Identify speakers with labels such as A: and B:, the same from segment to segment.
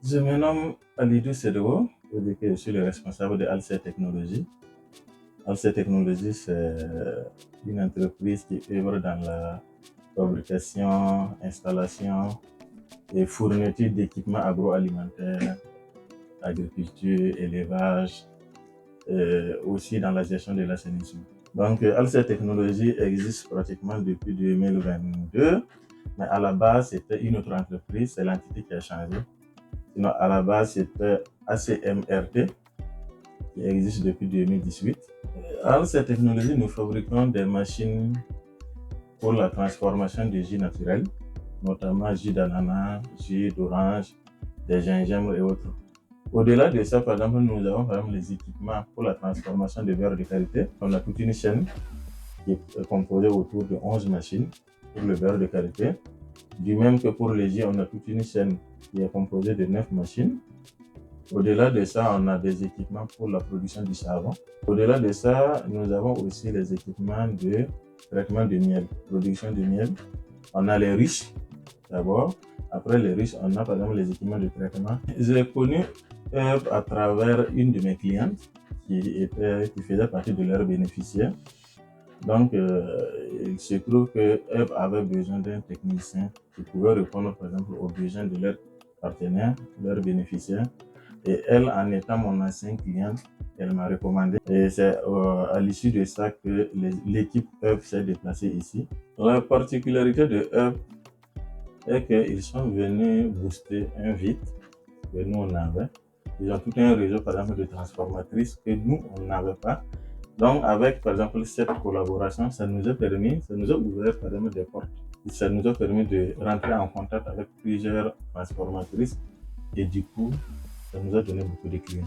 A: Je me nomme Alidou Sedoro, je suis le responsable de Alcer Technologies. Alcer Technologies, c'est une entreprise qui œuvre dans la fabrication, installation et fourniture d'équipements agroalimentaires, agriculture, élevage, aussi dans la gestion de l'assainissement. Donc, Alcer Technologies existe pratiquement depuis 2022, mais à la base, c'était une autre entreprise, c'est l'entité qui a changé. Sinon, à la base, c'était ACMRT, qui existe depuis 2018. Alcer Technologies, nous fabriquons des machines pour la transformation des jus naturels, notamment jus d'ananas, jus d'orange, des gingembre et autres. Au-delà de ça, par exemple, nous avons par exemple les équipements pour la transformation de beurre de karité. On a toute une chaîne qui est composée autour de 11 machines pour le beurre de karité. Du même que pour les jus, on a toute une chaîne qui est composée de 9 machines. Au-delà de ça, on a des équipements pour la production du savon. Au-delà de ça, nous avons aussi les équipements de traitement de miel, production de miel. On a les ruches d'abord. Après les ruches, on a par exemple les équipements de traitement. J'ai connu Herb à travers une de mes clientes qui faisait partie de leurs bénéficiaires. Donc, il se trouve que Herb avait besoin d'un technicien qui pouvait répondre par exemple aux besoins de leurs partenaires, leurs bénéficiaires. Et elle, en étant mon ancienne cliente, elle m'a recommandé. Et c'est à l'issue de ça que l'équipe Herb s'est déplacée ici. La particularité de Herb est qu'ils sont venus booster un vide que nous on avait. Ils ont tout un réseau par exemple de transformatrices que nous on n'avait pas. Donc avec par exemple cette collaboration, ça nous a ouvert par exemple des portes. Et ça nous a permis de rentrer en contact avec plusieurs transformatrices et du coup ça nous a donné beaucoup de clients.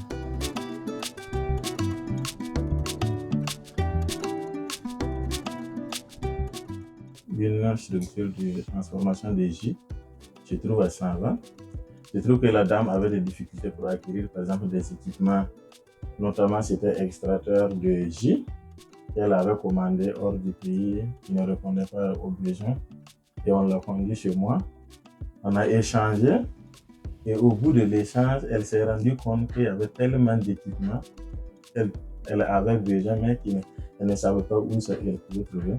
A: Une structure de transformation des jus se trouve à Saint-Van. Je trouve que la dame avait des difficultés pour acquérir par exemple des équipements, notamment c'était extracteur de jus qu'elle avait commandé hors du pays, qui ne répondait pas aux besoins et on l'a conduit chez moi. On a échangé et au bout de l'échange, elle s'est rendue compte qu'il y avait tellement d'équipements qu'elle avait besoin mais qu'elle ne savait pas où elle pouvait trouver.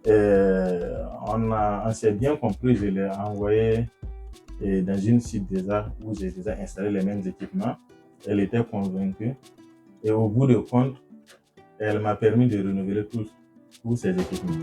A: Et on s'est bien compris, je l'ai envoyé dans une site déjà où j'ai déjà installé les mêmes équipements. Elle était convaincue et au bout de compte, elle m'a permis de renouveler tous ces équipements.